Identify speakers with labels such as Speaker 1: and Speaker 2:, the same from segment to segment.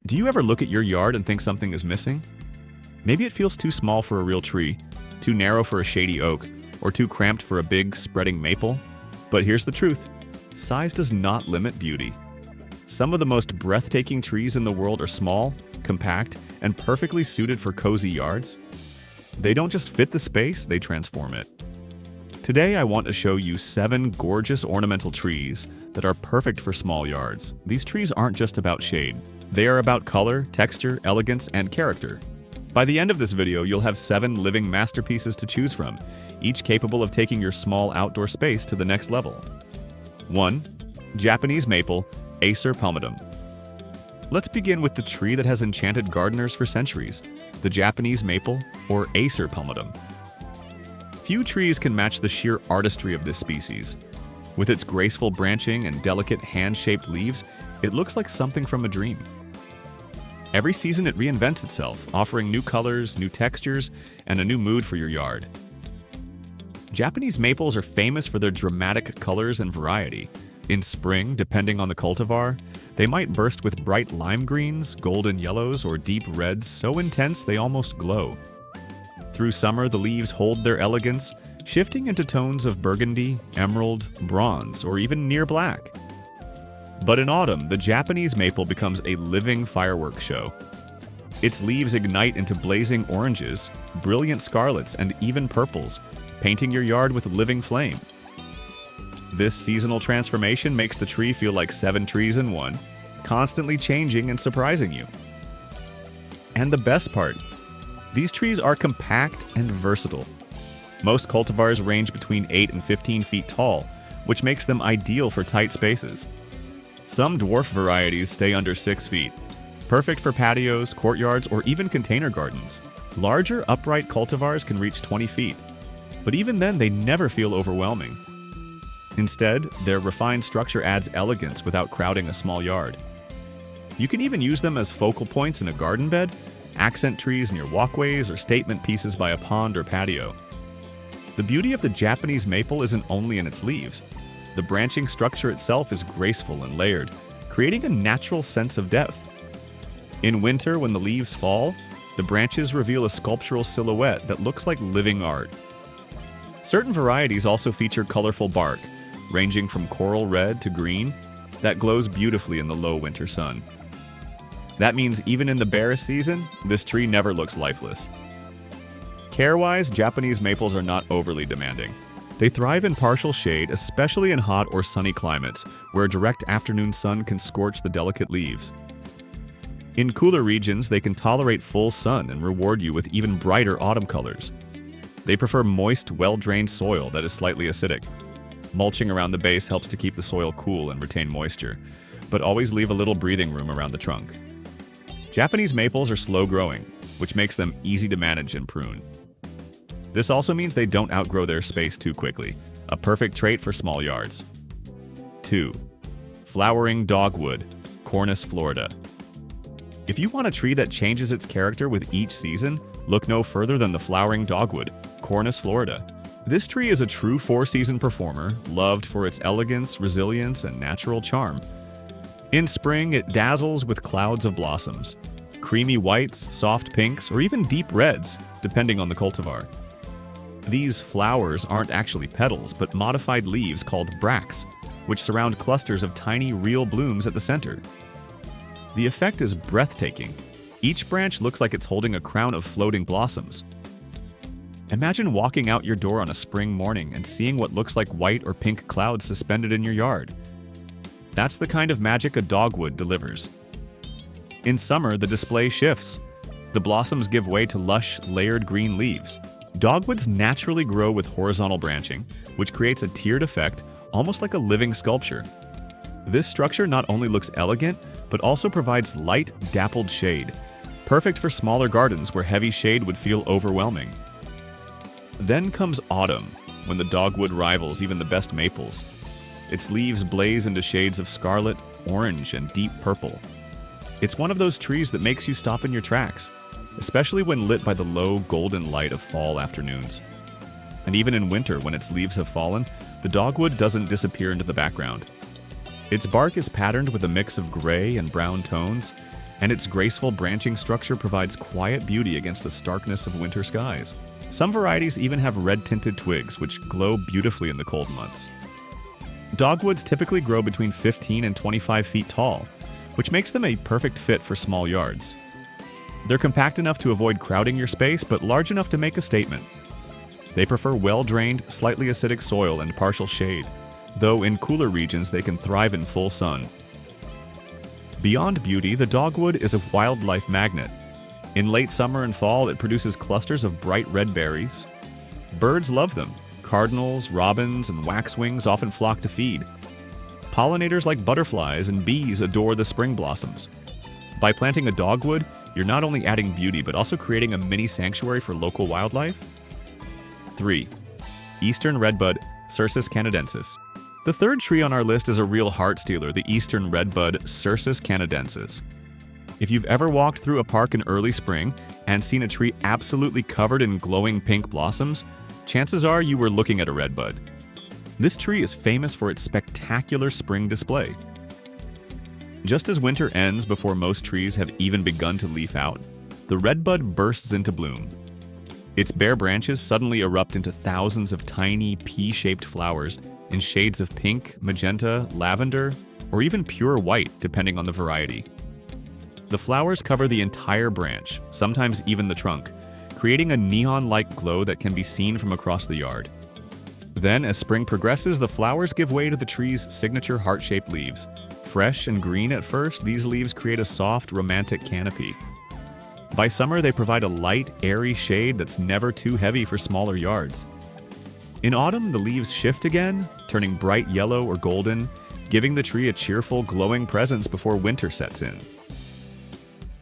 Speaker 1: Do you ever look at your yard and think something is missing? Maybe it feels too small for a real tree, too narrow for a shady oak, or too cramped for a big, spreading maple. But here's the truth. Size does not limit beauty. Some of the most breathtaking trees in the world are small, compact, and perfectly suited for cozy yards. They don't just fit the space, they transform it. Today I want to show you 7 gorgeous ornamental trees that are perfect for small yards. These trees aren't just about shade. They are about color, texture, elegance, and character. By the end of this video, you'll have 7 living masterpieces to choose from, each capable of taking your small outdoor space to the next level. 1. Japanese Maple, Acer palmatum. Let's begin with the tree that has enchanted gardeners for centuries, the Japanese maple, or Acer palmatum. Few trees can match the sheer artistry of this species. With its graceful branching and delicate hand-shaped leaves, it looks like something from a dream. Every season it reinvents itself, offering new colors, new textures, and a new mood for your yard. Japanese maples are famous for their dramatic colors and variety. In spring, depending on the cultivar, they might burst with bright lime greens, golden yellows, or deep reds so intense they almost glow. Through summer, the leaves hold their elegance, shifting into tones of burgundy, emerald, bronze, or even near black. But in autumn, the Japanese maple becomes a living fireworks show. Its leaves ignite into blazing oranges, brilliant scarlets, and even purples, painting your yard with living flame. This seasonal transformation makes the tree feel like 7 trees in one, constantly changing and surprising you. And the best part, these trees are compact and versatile. Most cultivars range between 8 and 15 feet tall, which makes them ideal for tight spaces. Some dwarf varieties stay under 6 feet, perfect for patios, courtyards, or even container gardens. Larger, upright cultivars can reach 20 feet, but even then they never feel overwhelming. Instead, their refined structure adds elegance without crowding a small yard. You can even use them as focal points in a garden bed, accent trees near walkways, or statement pieces by a pond or patio. The beauty of the Japanese maple isn't only in its leaves. The branching structure itself is graceful and layered, creating a natural sense of depth. In winter, when the leaves fall, the branches reveal a sculptural silhouette that looks like living art. Certain varieties also feature colorful bark, ranging from coral red to green, that glows beautifully in the low winter sun. That means even in the barest season, this tree never looks lifeless. Care-wise, Japanese maples are not overly demanding. They thrive in partial shade, especially in hot or sunny climates, where direct afternoon sun can scorch the delicate leaves. In cooler regions, they can tolerate full sun and reward you with even brighter autumn colors. They prefer moist, well-drained soil that is slightly acidic. Mulching around the base helps to keep the soil cool and retain moisture, but always leave a little breathing room around the trunk. Japanese maples are slow-growing, which makes them easy to manage and prune. This also means they don't outgrow their space too quickly, a perfect trait for small yards. 2. Flowering dogwood, Cornus Florida. If you want a tree that changes its character with each season, look no further than the flowering dogwood, Cornus Florida. This tree is a true 4-season performer, loved for its elegance, resilience, and natural charm. In spring, it dazzles with clouds of blossoms, creamy whites, soft pinks, or even deep reds, depending on the cultivar. These flowers aren't actually petals, but modified leaves called bracts, which surround clusters of tiny, real blooms at the center. The effect is breathtaking. Each branch looks like it's holding a crown of floating blossoms. Imagine walking out your door on a spring morning and seeing what looks like white or pink clouds suspended in your yard. That's the kind of magic a dogwood delivers. In summer, the display shifts. The blossoms give way to lush, layered green leaves. Dogwoods naturally grow with horizontal branching, which creates a tiered effect, almost like a living sculpture. This structure not only looks elegant, but also provides light, dappled shade, perfect for smaller gardens where heavy shade would feel overwhelming. Then comes autumn, when the dogwood rivals even the best maples. Its leaves blaze into shades of scarlet, orange, and deep purple. It's one of those trees that makes you stop in your tracks, especially when lit by the low, golden light of fall afternoons. And even in winter, when its leaves have fallen, the dogwood doesn't disappear into the background. Its bark is patterned with a mix of gray and brown tones, and its graceful branching structure provides quiet beauty against the starkness of winter skies. Some varieties even have red-tinted twigs, which glow beautifully in the cold months. Dogwoods typically grow between 15 and 25 feet tall, which makes them a perfect fit for small yards. They're compact enough to avoid crowding your space, but large enough to make a statement. They prefer well-drained, slightly acidic soil and partial shade, though in cooler regions they can thrive in full sun. Beyond beauty, the dogwood is a wildlife magnet. In late summer and fall, it produces clusters of bright red berries. Birds love them. Cardinals, robins, and waxwings often flock to feed. Pollinators like butterflies and bees adore the spring blossoms. By planting a dogwood, you're not only adding beauty, but also creating a mini sanctuary for local wildlife. 3. Eastern redbud, Cercis canadensis. The third tree on our list is a real heart stealer, the eastern redbud, Cercis canadensis. If you've ever walked through a park in early spring and seen a tree absolutely covered in glowing pink blossoms, chances are you were looking at a redbud. This tree is famous for its spectacular spring display. Just as winter ends before most trees have even begun to leaf out, the redbud bursts into bloom. Its bare branches suddenly erupt into thousands of tiny, pea-shaped flowers in shades of pink, magenta, lavender, or even pure white, depending on the variety. The flowers cover the entire branch, sometimes even the trunk, creating a neon-like glow that can be seen from across the yard. Then, as spring progresses, the flowers give way to the tree's signature heart-shaped leaves. Fresh and green at first, these leaves create a soft, romantic canopy. By summer, they provide a light, airy shade that's never too heavy for smaller yards. In autumn, the leaves shift again, turning bright yellow or golden, giving the tree a cheerful, glowing presence before winter sets in.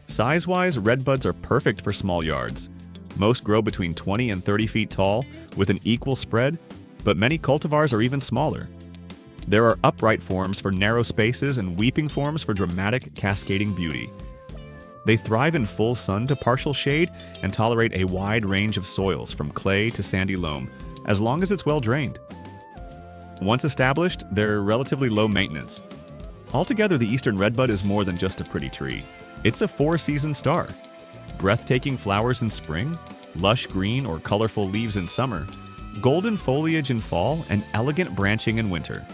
Speaker 1: Size-wise, redbuds are perfect for small yards. Most grow between 20 and 30 feet tall, with an equal spread, but many cultivars are even smaller. There are upright forms for narrow spaces and weeping forms for dramatic, cascading beauty. They thrive in full sun to partial shade and tolerate a wide range of soils, from clay to sandy loam, as long as it's well drained. Once established, they're relatively low maintenance. Altogether, the eastern redbud is more than just a pretty tree. It's a four-season star. Breathtaking flowers in spring, lush green or colorful leaves in summer, golden foliage in fall, and elegant branching in winter.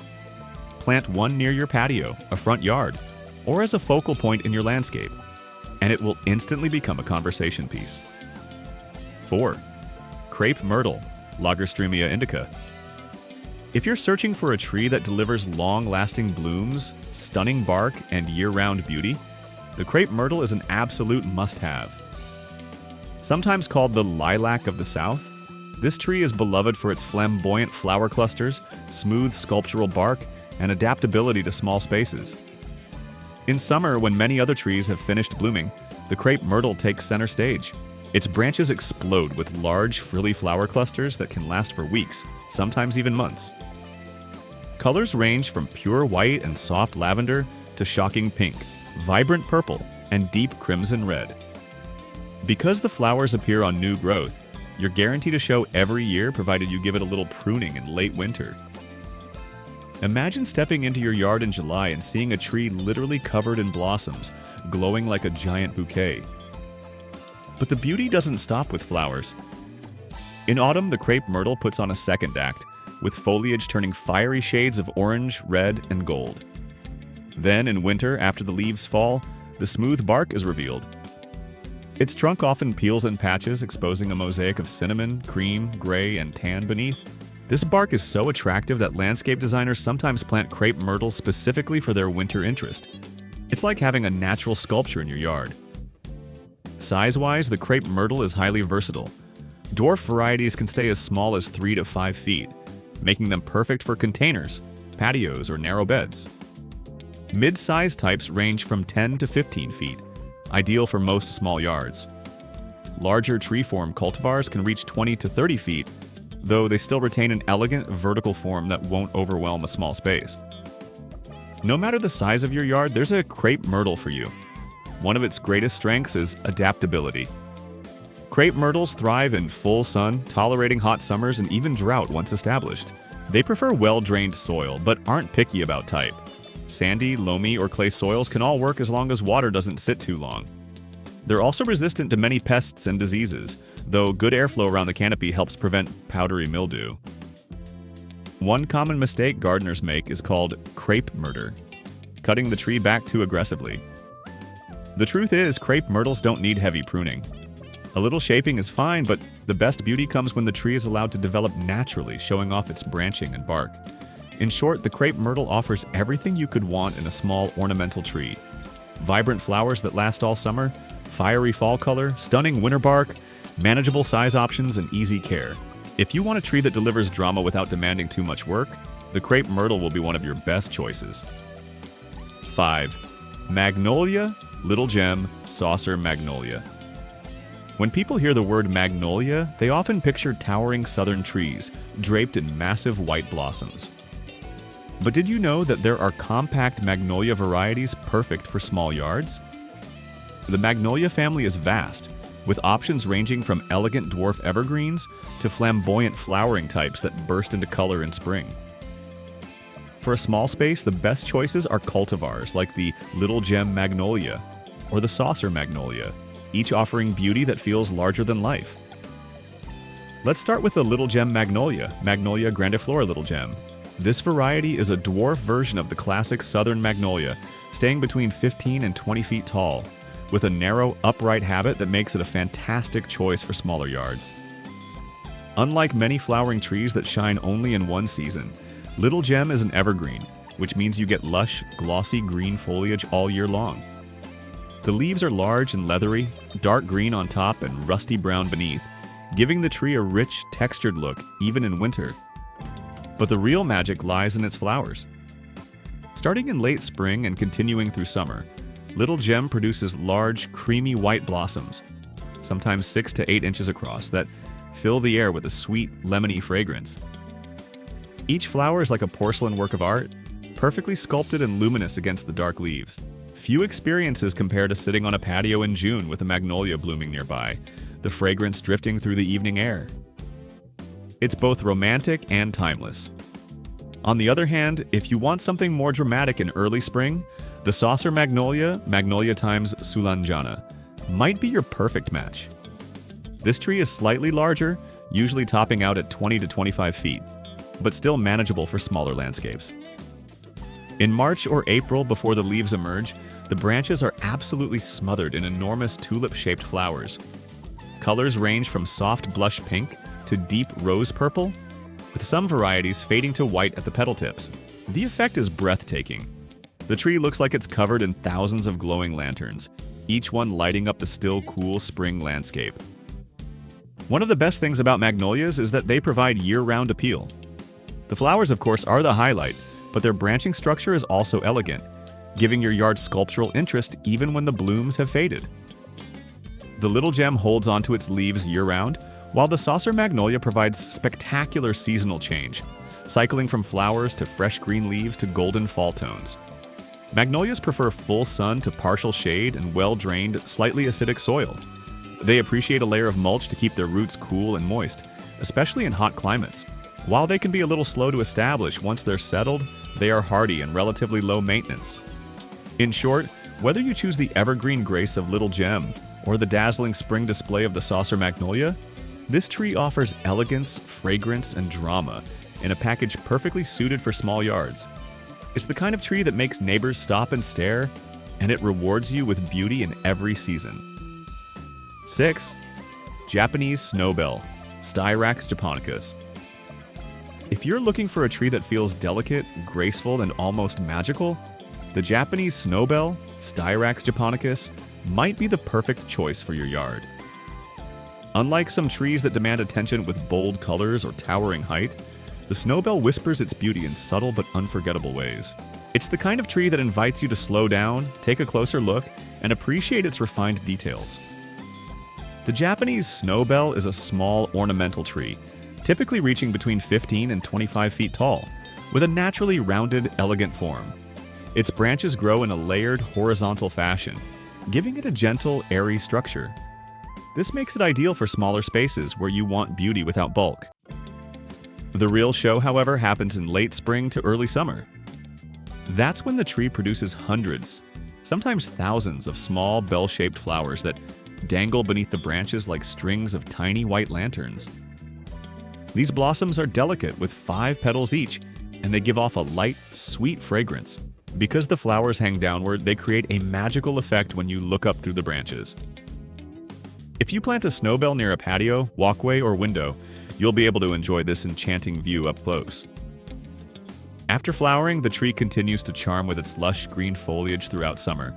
Speaker 1: Plant one near your patio, a front yard, or as a focal point in your landscape, and it will instantly become a conversation piece. 4. Crepe myrtle, Lagerstremia indica. If you're searching for a tree that delivers long-lasting blooms, stunning bark, and year-round beauty, the crepe myrtle is an absolute must-have. Sometimes called the lilac of the South, this tree is beloved for its flamboyant flower clusters, smooth sculptural bark, and adaptability to small spaces. In summer, when many other trees have finished blooming, the crepe myrtle takes center stage. Its branches explode with large, frilly flower clusters that can last for weeks, sometimes even months. Colors range from pure white and soft lavender to shocking pink, vibrant purple, and deep crimson red. Because the flowers appear on new growth, you're guaranteed to show every year provided you give it a little pruning in late winter. Imagine stepping into your yard in July and seeing a tree literally covered in blossoms, glowing like a giant bouquet. But the beauty doesn't stop with flowers. In autumn, the crepe myrtle puts on a second act, with foliage turning fiery shades of orange, red, and gold. Then, in winter, after the leaves fall, the smooth bark is revealed. Its trunk often peels in patches, exposing a mosaic of cinnamon, cream, gray, and tan beneath. This bark is so attractive that landscape designers sometimes plant crepe myrtles specifically for their winter interest. It's like having a natural sculpture in your yard. Size-wise, the crepe myrtle is highly versatile. Dwarf varieties can stay as small as 3 to 5 feet, making them perfect for containers, patios, or narrow beds. Mid-size types range from 10 to 15 feet, ideal for most small yards. Larger tree-form cultivars can reach 20 to 30 feet, though they still retain an elegant vertical form that won't overwhelm a small space. No matter the size of your yard, there's a crepe myrtle for you. One of its greatest strengths is adaptability. Crepe myrtles thrive in full sun, tolerating hot summers and even drought once established. They prefer well-drained soil, but aren't picky about type. Sandy, loamy, or clay soils can all work as long as water doesn't sit too long. They're also resistant to many pests and diseases, though good airflow around the canopy helps prevent powdery mildew. One common mistake gardeners make is called crepe murder, cutting the tree back too aggressively. The truth is, crepe myrtles don't need heavy pruning. A little shaping is fine, but the best beauty comes when the tree is allowed to develop naturally, showing off its branching and bark. In short, the crepe myrtle offers everything you could want in a small ornamental tree. Vibrant flowers that last all summer, fiery fall color, stunning winter bark, manageable size options, and easy care. If you want a tree that delivers drama without demanding too much work, the crepe myrtle will be one of your best choices. 5. Magnolia, Little Gem, Saucer Magnolia. When people hear the word magnolia, they often picture towering southern trees draped in massive white blossoms. But did you know that there are compact magnolia varieties perfect for small yards? The magnolia family is vast, with options ranging from elegant dwarf evergreens to flamboyant flowering types that burst into color in spring. For a small space, the best choices are cultivars like the Little Gem Magnolia or the Saucer Magnolia, each offering beauty that feels larger than life. Let's start with the Little Gem Magnolia, Magnolia grandiflora Little Gem. This variety is a dwarf version of the classic southern magnolia, staying between 15 and 20 feet tall, with a narrow, upright habit that makes it a fantastic choice for smaller yards. Unlike many flowering trees that shine only in one season, Little Gem is an evergreen, which means you get lush, glossy green foliage all year long. The leaves are large and leathery, dark green on top and rusty brown beneath, giving the tree a rich, textured look even in winter. But the real magic lies in its flowers. Starting in late spring and continuing through summer, Little Gem produces large, creamy white blossoms, sometimes 6 to 8 inches across, that fill the air with a sweet, lemony fragrance. Each flower is like a porcelain work of art, perfectly sculpted and luminous against the dark leaves. Few experiences compare to sitting on a patio in June with a magnolia blooming nearby, the fragrance drifting through the evening air. It's both romantic and timeless. On the other hand, if you want something more dramatic in early spring, the Saucer Magnolia, Magnolia times Sulanjana, might be your perfect match. This tree is slightly larger, usually topping out at 20 to 25 feet, but still manageable for smaller landscapes. In March or April, before the leaves emerge, the branches are absolutely smothered in enormous tulip-shaped flowers. Colors range from soft blush pink to deep rose purple, with some varieties fading to white at the petal tips. The effect is breathtaking. The tree looks like it's covered in thousands of glowing lanterns, each one lighting up the still cool spring landscape. One of the best things about magnolias is that they provide year-round appeal. The flowers, of course, are the highlight, but their branching structure is also elegant, giving your yard sculptural interest even when the blooms have faded. The Little Gem holds onto its leaves year-round, while the Saucer Magnolia provides spectacular seasonal change, cycling from flowers to fresh green leaves to golden fall tones. Magnolias prefer full sun to partial shade and well-drained, slightly acidic soil. They appreciate a layer of mulch to keep their roots cool and moist, especially in hot climates. While they can be a little slow to establish, once they're settled, they are hardy and relatively low maintenance. In short, whether you choose the evergreen grace of Little Gem or the dazzling spring display of the Saucer Magnolia, this tree offers elegance, fragrance, and drama in a package perfectly suited for small yards. It's the kind of tree that makes neighbors stop and stare, and it rewards you with beauty in every season. 6. Japanese Snowbell, Styrax japonicus. If you're looking for a tree that feels delicate, graceful, and almost magical, the Japanese Snowbell, Styrax japonicus, might be the perfect choice for your yard. Unlike some trees that demand attention with bold colors or towering height, the Snowbell whispers its beauty in subtle but unforgettable ways. It's the kind of tree that invites you to slow down, take a closer look, and appreciate its refined details. The Japanese Snowbell is a small ornamental tree, typically reaching between 15 and 25 feet tall, with a naturally rounded, elegant form. Its branches grow in a layered, horizontal fashion, giving it a gentle, airy structure. This makes it ideal for smaller spaces where you want beauty without bulk. The real show, however, happens in late spring to early summer. That's when the tree produces hundreds, sometimes thousands of small bell-shaped flowers that dangle beneath the branches like strings of tiny white lanterns. These blossoms are delicate with 5 petals each, and they give off a light, sweet fragrance. Because the flowers hang downward, they create a magical effect when you look up through the branches. If you plant a snowbell near a patio, walkway, or window, you'll be able to enjoy this enchanting view up close. After flowering, the tree continues to charm with its lush green foliage throughout summer.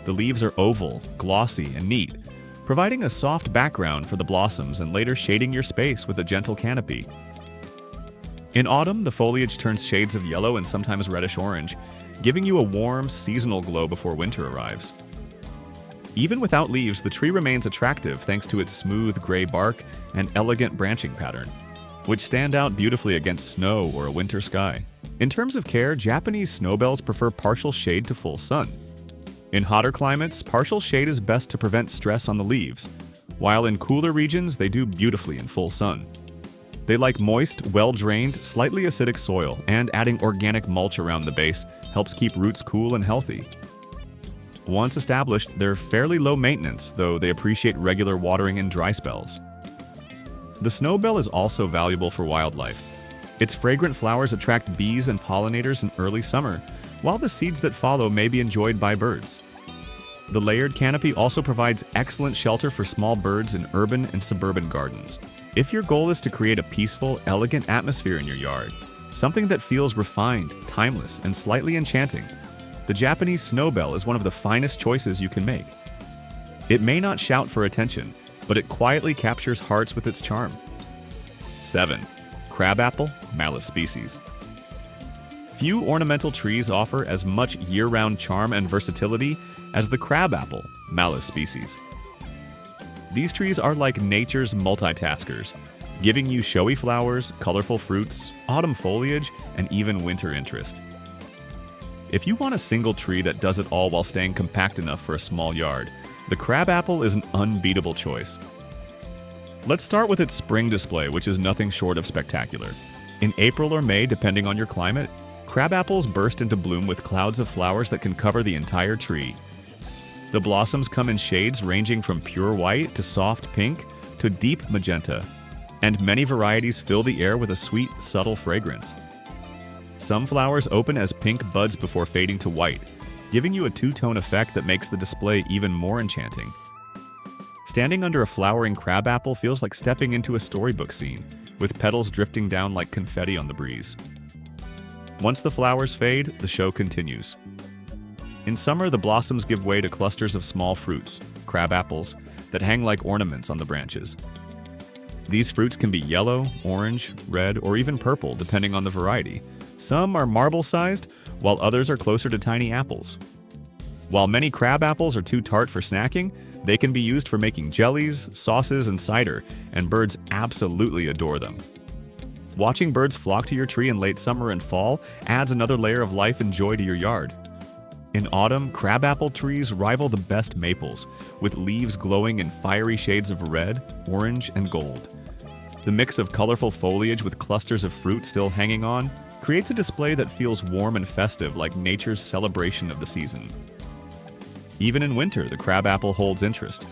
Speaker 1: The leaves are oval, glossy, and neat, providing a soft background for the blossoms and later shading your space with a gentle canopy. In autumn, the foliage turns shades of yellow and sometimes reddish-orange, giving you a warm, seasonal glow before winter arrives. Even without leaves, the tree remains attractive thanks to its smooth gray bark and elegant branching pattern, which stand out beautifully against snow or a winter sky. In terms of care, Japanese snowbells prefer partial shade to full sun. In hotter climates, partial shade is best to prevent stress on the leaves, while in cooler regions, they do beautifully in full sun. They like moist, well-drained, slightly acidic soil, and adding organic mulch around the base helps keep roots cool and healthy. Once established, they're fairly low maintenance, though they appreciate regular watering in dry spells. The snowbell is also valuable for wildlife. Its fragrant flowers attract bees and pollinators in early summer, while the seeds that follow may be enjoyed by birds. The layered canopy also provides excellent shelter for small birds in urban and suburban gardens. If your goal is to create a peaceful, elegant atmosphere in your yard, something that feels refined, timeless, and slightly enchanting, the Japanese snowbell is one of the finest choices you can make. It may not shout for attention, but it quietly captures hearts with its charm. 7. Crabapple, Malus species. Few ornamental trees offer as much year-round charm and versatility as the crabapple, Malus species. These trees are like nature's multitaskers, giving you showy flowers, colorful fruits, autumn foliage, and even winter interest. If you want a single tree that does it all while staying compact enough for a small yard, the crabapple is an unbeatable choice. Let's start with its spring display, which is nothing short of spectacular. In April or May, depending on your climate, crabapples burst into bloom with clouds of flowers that can cover the entire tree. The blossoms come in shades ranging from pure white to soft pink to deep magenta, and many varieties fill the air with a sweet, subtle fragrance. Some flowers open as pink buds before fading to white, giving you a two-tone effect that makes the display even more enchanting. Standing under a flowering crabapple feels like stepping into a storybook scene, with petals drifting down like confetti on the breeze. Once the flowers fade, the show continues. In summer, the blossoms give way to clusters of small fruits, crabapples, that hang like ornaments on the branches. These fruits can be yellow, orange, red, or even purple, depending on the variety. Some are marble-sized, while others are closer to tiny apples. While many crabapples are too tart for snacking, they can be used for making jellies, sauces, and cider, and birds absolutely adore them. Watching birds flock to your tree in late summer and fall adds another layer of life and joy to your yard. In autumn, crabapple trees rival the best maples, with leaves glowing in fiery shades of red, orange, and gold. The mix of colorful foliage with clusters of fruit still hanging on creates a display that feels warm and festive, like nature's celebration of the season. Even in winter, the crabapple holds interest.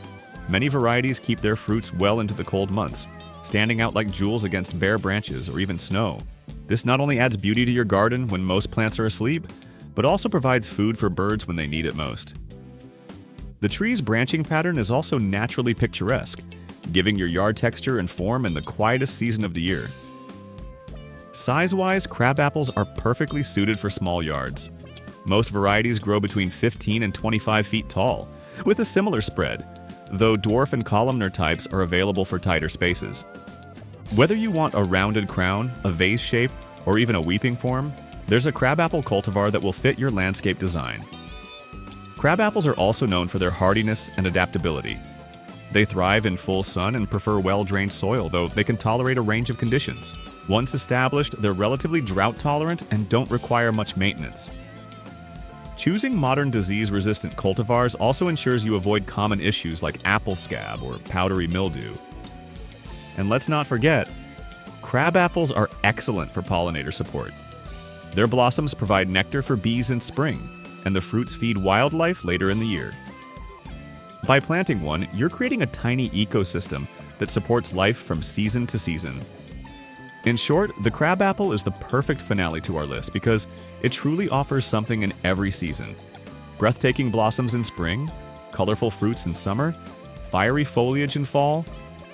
Speaker 1: Many varieties keep their fruits well into the cold months, standing out like jewels against bare branches or even snow. This not only adds beauty to your garden when most plants are asleep, but also provides food for birds when they need it most. The tree's branching pattern is also naturally picturesque, giving your yard texture and form in the quietest season of the year. Size-wise, crabapples are perfectly suited for small yards. Most varieties grow between 15 and 25 feet tall, with a similar spread, though dwarf and columnar types are available for tighter spaces. Whether you want a rounded crown, a vase shape, or even a weeping form, there's a crabapple cultivar that will fit your landscape design. Crabapples are also known for their hardiness and adaptability. They thrive in full sun and prefer well-drained soil, though they can tolerate a range of conditions. Once established, they're relatively drought-tolerant and don't require much maintenance. Choosing modern disease-resistant cultivars also ensures you avoid common issues like apple scab or powdery mildew. And let's not forget, crabapples are excellent for pollinator support. Their blossoms provide nectar for bees in spring, and the fruits feed wildlife later in the year. By planting one, you're creating a tiny ecosystem that supports life from season to season. In short, the crabapple is the perfect finale to our list because it truly offers something in every season. Breathtaking blossoms in spring, colorful fruits in summer, fiery foliage in fall,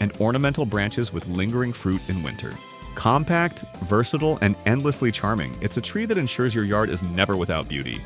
Speaker 1: and ornamental branches with lingering fruit in winter. Compact, versatile, and endlessly charming, it's a tree that ensures your yard is never without beauty.